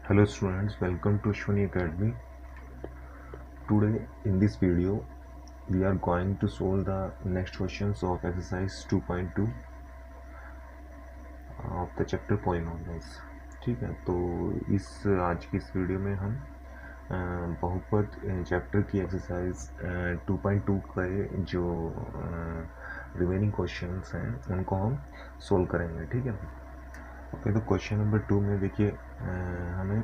Hello students, welcome to Shuni Academy. Today in this video we are going to solve the next questions of exercise 2.2 of the chapter polynomials. ठीक है, तो इस आज की इस video में हम बहुपद चैप्टर की एक्सरसाइज 2.2 के जो रिमेनिंग क्वेश्चंस हैं उनको हम सोल्व करेंगे. ठीक है. ओके, तो क्वेश्चन नंबर 2 में देखिए हमें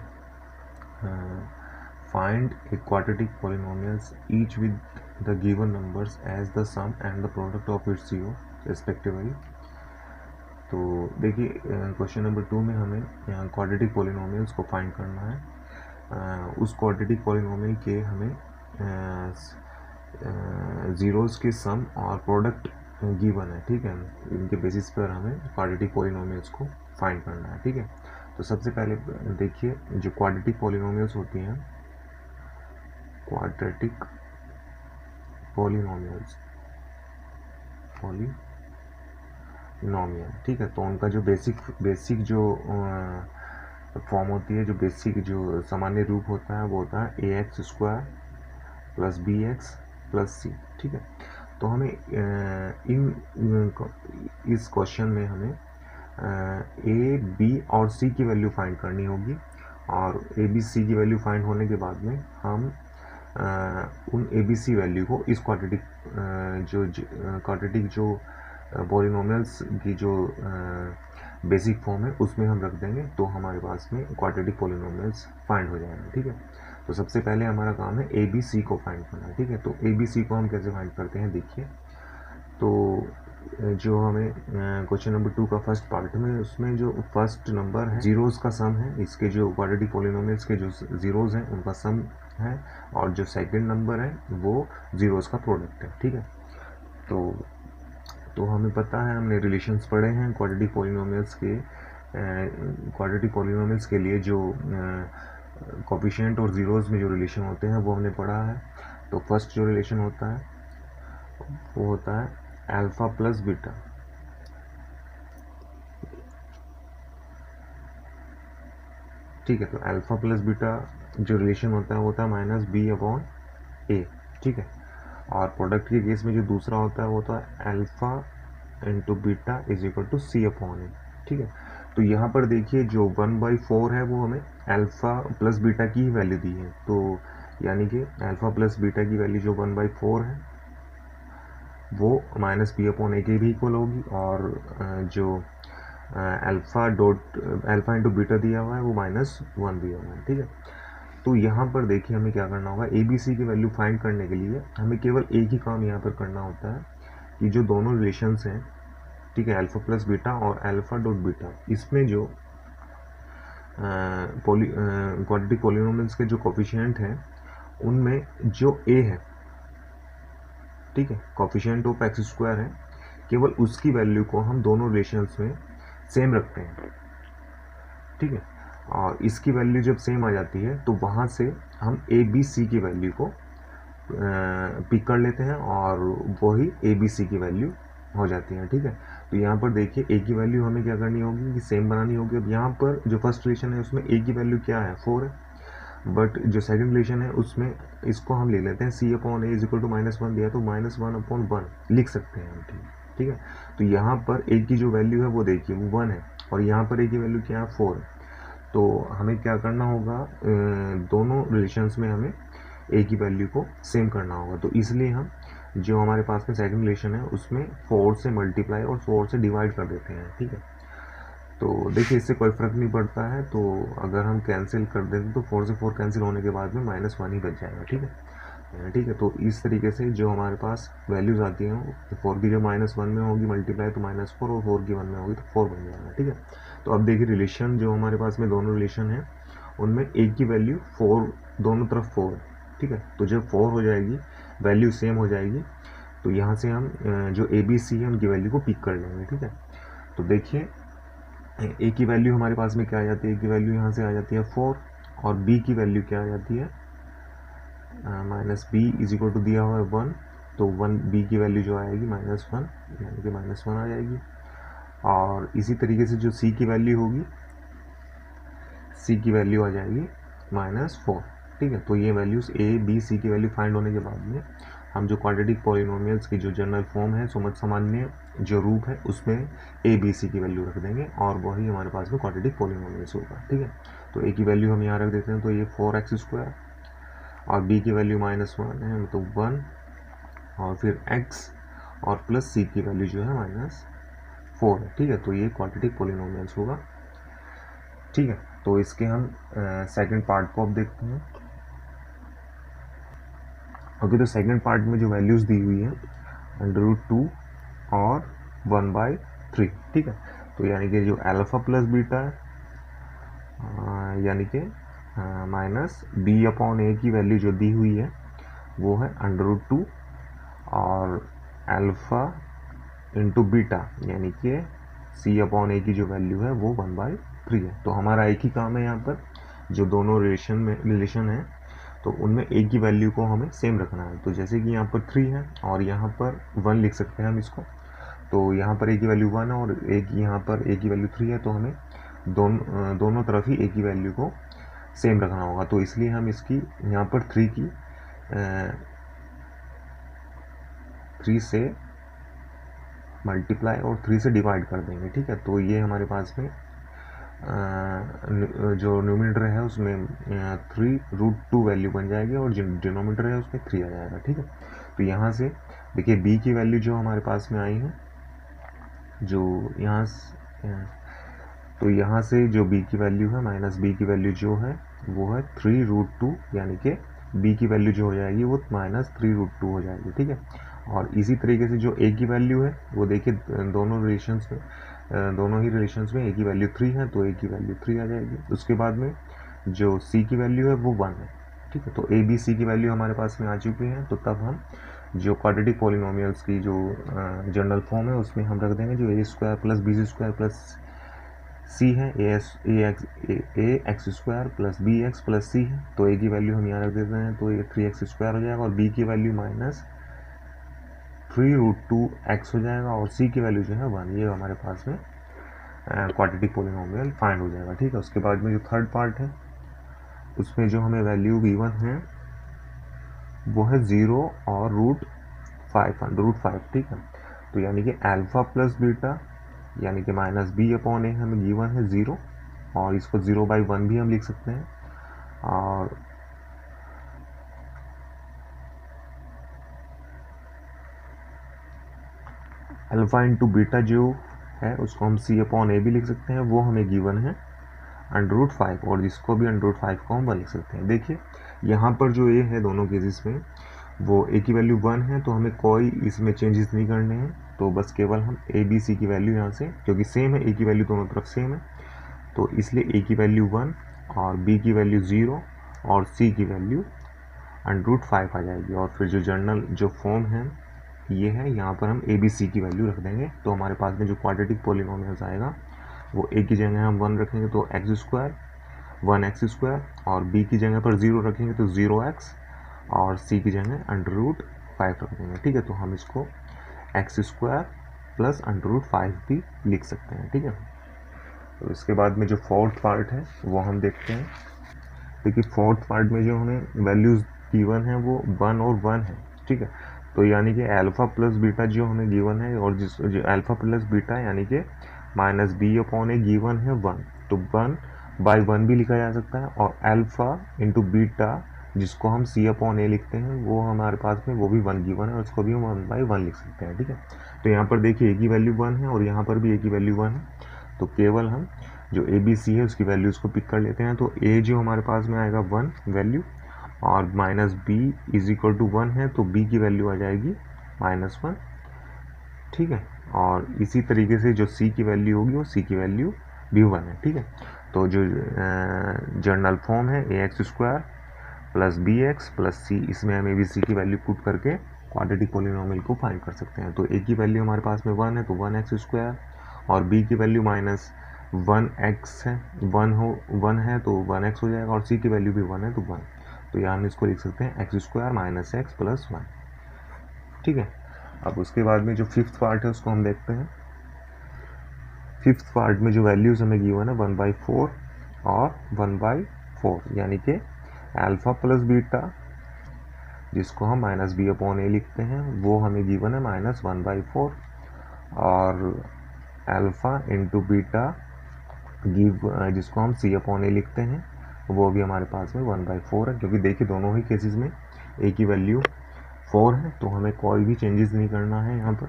find a quadratic polynomials each with the given numbers as the sum and the product of its zero respectively. तो देखिए क्वेश्चन नंबर 2 में हमें क्वाड्रेटिक पॉलिनोमियल्स को फाइंड करना है. उस क्वाड्रेटिक पॉलिनोमियल के हमें ज़ीरोज़ के सम और प्रोडक्ट गिवन है. ठीक है, इनके बेसिस पर हमें क्वाड्रेटिक पॉलिनोमियल्स को फाइंड करना है. ठीक है, तो सबसे पहले देखिए जो क्वाड्रेटिक पॉलिनोमियल्स होती हैं, क्वाड्रेटिक पॉलिनोमियल्स ठीक है, तो उनका जो बेसिक जो फॉर्म होती है, जो बेसिक जो सामान्य रूप होता है वो होता है A X square plus B X plus C. ठीक है, तो हमें इस क्वेश्चन में हमें ए बी और सी की वैल्यू फाइंड करनी होगी, और ए बी सी की वैल्यू फाइंड होने के बाद में हम उन ए बी सी वैल्यू को इस क्वाड्रेटिक जो पॉलिनोमियल्स की जो बेसिक फॉर्म है उसमें हम रख देंगे, तो हमारे पास में क्वाड्रेटिक पॉलिनोमियल्स फाइंड हो जाएंगे. ठीक है, तो सबसे पहले हमारा काम है ए बी सी को फाइंड करना. ठीक है, तो ए बी सी को हम कैसे फाइंड करते हैं देखिए. तो जो हमें क्वेश्चन नंबर 2 का फर्स्ट पार्ट में, उसमें जो फर्स्ट नंबर है जीरोज़ का सम है, इसके जो क्वाड्रेटिक पॉलिनोमियल्स के जो जीरोज़ हैं उनका सम है, और जो सेकंड नंबर है वो जीरोज़ का प्रोडक्ट है. ठीक है, तो हमें पता है, हमने रिलेशंस पढ़े हैं क्वाड्रेटिक पॉलिनोमियल्स के लिए जो कोफिशिएंट और ज़ीरोज़ में जो रिलेशन होते हैं वो हमने पढ़ा है. तो फर्स्ट जो रिलेशन होता है वो होता है अल्फ़ा प्लस बीटा. ठीक है, तो अल्फ़ा प्लस बीटा जो रिलेशन होता है वो होता है माइनस बी अपॉन ए. ठीक है, और प्रोडक्ट के केस में जो दूसरा होता है वो होता है alpha into beta is equal to C upon A. ठीक है, तो यहाँ पर देखिए जो 1/4 है वो हमें अल्फ़ा प्लस बीटा की ही वैल्यू दी है, तो यानी कि अल्फ़ा प्लस बीटा की वैल्यू जो 1/4 है वो माइनस बी अपॉन ए के भी इक्वल होगी, और जो अल्फ़ा इंटू बीटा दिया हुआ है वो -1 दिया हुआ है. ठीक है, तो यहाँ पर देखिए हमें क्या करना होगा, ए बी सी की वैल्यू फाइंड करने के लिए हमें केवल एक ही काम यहाँ पर करना होता है कि जो दोनों रिलेशंस हैं, ठीक है, अल्फ़ा प्लस बीटा और अल्फ़ा डॉट बीटा, इसमें जो क्वाड्रेटिक पॉलिनोमियल्स के जो कोफिशिएंट हैं उनमें जो ए है, ठीक है, कोफिशिएंट ऑफ एक्स स्क्वायर है, केवल उसकी वैल्यू को हम दोनों रिलेशंस में सेम रखते हैं. ठीक है, और इसकी वैल्यू जब सेम आ जाती है तो वहाँ से हम ए बी सी की वैल्यू को पिक कर लेते हैं, और वही ए बी सी की वैल्यू हो जाती है. ठीक है, तो यहाँ पर देखिए ए की वैल्यू हमें क्या करनी होगी कि सेम बनानी होगी. अब यहाँ पर जो फर्स्ट रिलेशन है उसमें ए की वैल्यू क्या है, 4 है, बट जो सेकंड रिलेशन है उसमें इसको हम ले लेते हैं C upon A is equal to -1 दिया, तो -1/1 लिख सकते हैं हम. ठीक है, तो यहाँ पर ए की जो वैल्यू है वो देखिए वो 1 है, और यहाँ पर ए की वैल्यू क्या है, 4 है. तो हमें क्या करना होगा, दोनों रिलेशंस में हमें ए की वैल्यू को सेम करना होगा. तो इसलिए हम जो हमारे पास में सेकंड रिलेशन है उसमें 4 से मल्टीप्लाई और 4 से डिवाइड कर देते हैं. ठीक है, तो देखिए इससे कोई फ़र्क नहीं पड़ता है, तो अगर हम कैंसिल कर देते तो 4 से 4 कैंसिल होने के बाद में -1 ही बच जाएगा. ठीक है, तो इस तरीके से जो हमारे पास वैल्यूज़ आती हैं, 4 की जो -1 में होगी मल्टीप्लाई तो -4, और 4 की 1 में होगी तो 4 बन जाएगा. ठीक है, तो अब देखिए रिलेशन जो हमारे पास में दोनों रिलेशन हैं उनमें ए की वैल्यू 4, दोनों तरफ 4 है. ठीक है, तो जब 4 हो जाएगी, वैल्यू सेम हो जाएगी, तो यहाँ से हम जो ए बी सी है उनकी वैल्यू को पिक कर लेंगे. ठीक है, तो देखिए ए की वैल्यू हमारे पास में क्या आ जाती है, ए की वैल्यू यहाँ से आ जाती है 4, और बी की वैल्यू क्या आ जाती है, minus B is equal to दिया हुआ है 1, तो 1 बी की वैल्यू जो आएगी -1, यानी कि -1 आ जाएगी. और इसी तरीके से जो सी की वैल्यू होगी, सी की वैल्यू आ जाएगी -4, ठीक है। तो ये वैल्यूज़ ए बी सी की वैल्यू फाइंड होने के बाद में हम जो क्वाड्रेटिक पॉलिनोमियल्स की जो जनरल फॉर्म है, सुमत सामान्य जो रूप है, उसमें ए बी सी की वैल्यू रख देंगे और वही हमारे पास में क्वाड्रेटिक पॉलिनोमियल्स होगा, ठीक है। तो ए की वैल्यू हम यहाँ रख देते हैं, तो ये 4x² और बी की वैल्यू -1 है, मतलब 1, और फिर x और प्लस सी की वैल्यू जो है -4 है, ठीक है। तो ये क्वाड्रेटिक पॉलिनोमियल्स होगा, ठीक है। तो इसके हम सेकंड पार्ट को अब देखते हैं। ओके, तो सेकंड पार्ट में जो वैल्यूज़ दी हुई है √2 और 1/3, ठीक है। तो यानी कि जो अल्फ़ा प्लस बीटा यानी कि -b/a की वैल्यू जो दी हुई है वो है √2 और अल्फ़ा इंटू बीटा यानी कि c/a की जो वैल्यू है वो 1/3 है। तो हमारा एक ही काम है यहाँ पर, जो दोनों रिलेशन है तो उनमें a की वैल्यू को हमें सेम रखना है। तो जैसे कि यहाँ पर 3 है और यहाँ पर 1 लिख सकते हैं हम इसको, तो यहाँ पर a की वैल्यू 1 है और यहाँ पर a की वैल्यू 3 है, तो हमें दोनों तरफ ही a की वैल्यू को सेम रखना होगा। तो इसलिए हम इसकी यहाँ पर 3 से मल्टीप्लाई और 3 से डिवाइड कर देंगे, ठीक है। तो ये हमारे पास में जो न्यूमिनेटर है उसमें 3√2 वैल्यू बन जाएगी और जो डिनोमिनेटर है उसमें 3 आ जाएगा, ठीक है। तो यहाँ से देखिए b की वैल्यू जो हमारे पास में आई है, जो तो यहाँ से जो b की वैल्यू है -b की वैल्यू जो है वो है 3√2, यानी कि b की वैल्यू जो हो जाएगी वो -3√2 हो जाएगी, ठीक है। और इसी तरीके से जो a की वैल्यू है वो देखिए दोनों ही रिलेशंस में a की वैल्यू 3 है, तो a की वैल्यू 3 आ जाएगी। उसके बाद में जो c की वैल्यू है वो 1 है, ठीक है। तो a b c की वैल्यू हमारे पास में आ चुकी है, तो तब हम जो क्वाड्रेटिक पॉलिनोमियल्स की जो जनरल फॉर्म है उसमें हम रख देंगे जो a² plus b² plus c है, a x² plus bx plus c है। तो a की वैल्यू हम यहाँ रख देते हैं, तो ये 3x² हो जाएगा और b की वैल्यू -3√2x हो जाएगा और c की वैल्यू जो है 1। ये हमारे पास में क्वाड्रेटिक पॉलिनोमियल फाइंड हो जाएगा, ठीक है। उसके बाद में जो थर्ड पार्ट है उसमें जो हमें वैल्यू गिवन है वो है 0 और √5, ठीक है। तो यानी कि अल्फ़ा प्लस बीटा यानी कि -b/a हमें गिवन है 0 और इसको 0/1 भी हम लिख सकते हैं, और अल्फ़ा इंटू बीटा जो है उसको हम c/a भी लिख सकते हैं, वो हमें गिवन है √5 और जिसको भी √5 को हम 1 लिख सकते हैं। देखिए यहाँ पर जो a है दोनों केसेस में वो a की वैल्यू 1 है, तो हमें कोई इसमें चेंजेस नहीं करने हैं, तो बस केवल हम a b c की वैल्यू यहाँ से, क्योंकि सेम है a की वैल्यू दोनों तरफ सेम है, तो इसलिए a की वैल्यू 1 और b की वैल्यू 0 और c की वैल्यू √5 आ जाएगी। और फिर जो जनरल जो फॉर्म है ये है, यहाँ पर हम a b c की वैल्यू रख देंगे, तो हमारे पास में जो क्वाड्रेटिक पॉलिनोमियल्स आएगा वो a की जगह हम 1 रखेंगे तो x² 1x² और b की जगह पर 0 रखेंगे तो 0x और c की जगह √5 रख देंगे, ठीक है। तो हम इसको x² प्लस √5 भी लिख सकते हैं, ठीक है। तो इसके बाद में जो फोर्थ पार्ट है वो हम देखते हैं। देखिए फोर्थ पार्ट में जो हमें वैल्यूज़ गिवन है वो 1 और 1 है, ठीक है। तो यानी कि अल्फ़ा प्लस बीटा जो हमें गिवन है और जो अल्फ़ा प्लस बीटा यानी कि -b/a गिवन है 1, तो 1/1 भी लिखा जा सकता है, और अल्फ़ा इंटू बीटा जिसको हम c/a लिखते हैं वो हमारे पास में वो भी 1 गिवन है और उसको भी हम 1/1 लिख सकते हैं, ठीक है। तो यहाँ पर देखिए a की वैल्यू 1 है और यहाँ पर भी a की वैल्यू 1 है, तो केवल हम जो a b c है उसकी वैल्यूज़ को पिक कर लेते हैं। तो a जो हमारे पास में आएगा 1 वैल्यू और -b = 1 है, तो b की वैल्यू आ जाएगी -1, ठीक है। और इसी तरीके से जो c की वैल्यू होगी वो c की वैल्यू भी 1 है, ठीक है। तो जो जनरल फॉर्म है ax² plus bx plus c, इसमें हम a b c की वैल्यू पुट करके क्वाड्रेटिक पॉलिनोमियल को फाइंड कर सकते हैं। तो a की वैल्यू हमारे पास में 1 है तो 1x² और b की वैल्यू -1x है, 1 है तो 1x हो जाएगा और c की वैल्यू भी 1 है तो 1, तो यहाँ हम इसको लिख सकते हैं x² - x प्लस 1, ठीक है। अब उसके बाद में जो फिफ्थ पार्ट है उसको हम देखते हैं। फिफ्थ पार्ट में जो वैल्यूज़ हमें गिवन है 1/4 और 1/4, यानी कि अल्फ़ा प्लस बीटा जिसको हम -b/a लिखते हैं वो हमें गिवन है -1/4, और अल्फ़ा इंटू बीटा जिसको हम c/a लिखते हैं वो भी हमारे पास में 1/4 है, क्योंकि देखिए दोनों ही केसेस में a की वैल्यू 4 है, तो हमें कोई भी चेंजेस नहीं करना है, यहाँ पर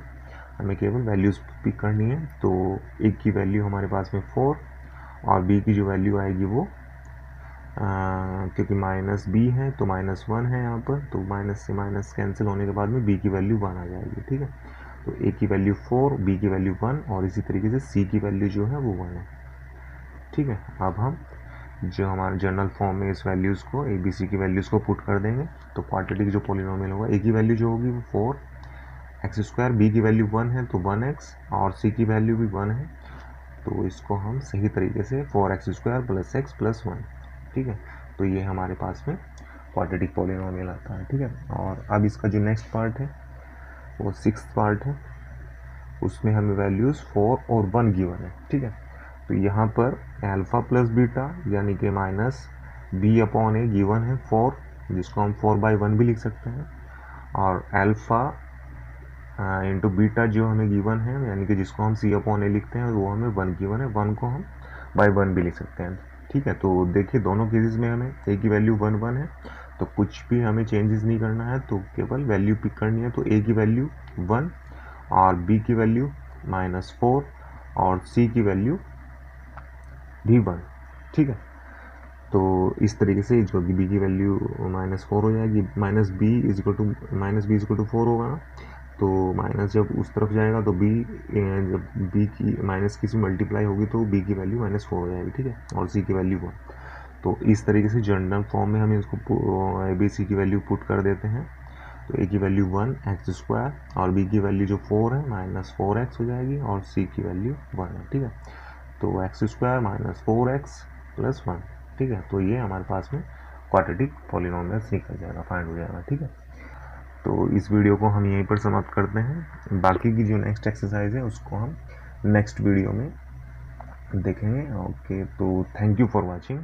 हमें केवल वैल्यूज पिक करनी है। तो a की वैल्यू हमारे पास में 4 और b की जो वैल्यू आएगी वो क्योंकि -b है तो -1 है यहाँ पर, तो माइनस से माइनस कैंसिल होने के बाद में b की वैल्यू 1 आ जाएगी। ठीक है, तो a की वैल्यू 4, b की वैल्यू 1 और इसी तरीके से c की वैल्यू जो है वो 1 है। ठीक है, अब हम जो हमारे जनरल फॉर्म में इस वैल्यूज़ को a b c की वैल्यूज़ को पुट कर देंगे, तो क्वाड्रेटिक जो पॉलिनोमियल होगा a की वैल्यू जो होगी वो 4x², b की वैल्यू 1 है तो 1x और c की वैल्यू भी 1 है, तो इसको हम सही तरीके से 4x² + x + 1। ठीक है, तो ये हमारे पास में क्वाड्रेटिक पॉलिनोमियल आता है। ठीक है, और अब इसका जो नेक्स्ट पार्ट है वो 6th पार्ट है, उसमें हमें वैल्यूज़ 4 और 1 गिवन है। ठीक है, तो यहाँ पर अल्फ़ा प्लस बीटा यानी कि -b/a गिवन है 4, जिसको हम 4/1 भी लिख सकते हैं, और अल्फ़ा इंटू बीटा जो हमें गिवन है यानी कि जिसको हम c/a लिखते हैं वो हमें 1 गिवन है, 1 को हम बाई 1 भी लिख सकते हैं। ठीक है, तो देखिए दोनों केसेस में हमें a की वैल्यू 1 1 है, तो कुछ भी हमें चेंजेस नहीं करना है, तो केवल वैल्यू पिक करनी है। तो a की वैल्यू 1 और b की वैल्यू -4 और c की वैल्यू भी 1। ठीक है, तो इस तरीके से जो कि b की वैल्यू -4 हो जाएगी, -b = 4 होगा ना, तो माइनस जब उस तरफ जाएगा तो b जब b की माइनस की से मल्टीप्लाई होगी तो b की वैल्यू -4 हो जाएगी। ठीक है, और c की वैल्यू 1। तो इस तरीके से जनरल फॉर्म में हम इसको a b c की वैल्यू पुट कर देते हैं, तो a की वैल्यू 1x² और b की वैल्यू जो 4 है -4x हो जाएगी और c की वैल्यू 1 है। ठीक है, तो x² -4x + 1। ठीक है, तो ये हमारे पास में क्वाड्रेटिक पॉलिनोमियल्स निकल जाएगा, फाइंड हो जाएगा। ठीक है, तो इस वीडियो को हम यहीं पर समाप्त करते हैं, बाकी की जो नेक्स्ट एक्सरसाइज है उसको हम नेक्स्ट वीडियो में देखेंगे। ओके, तो थैंक यू फॉर वॉचिंग।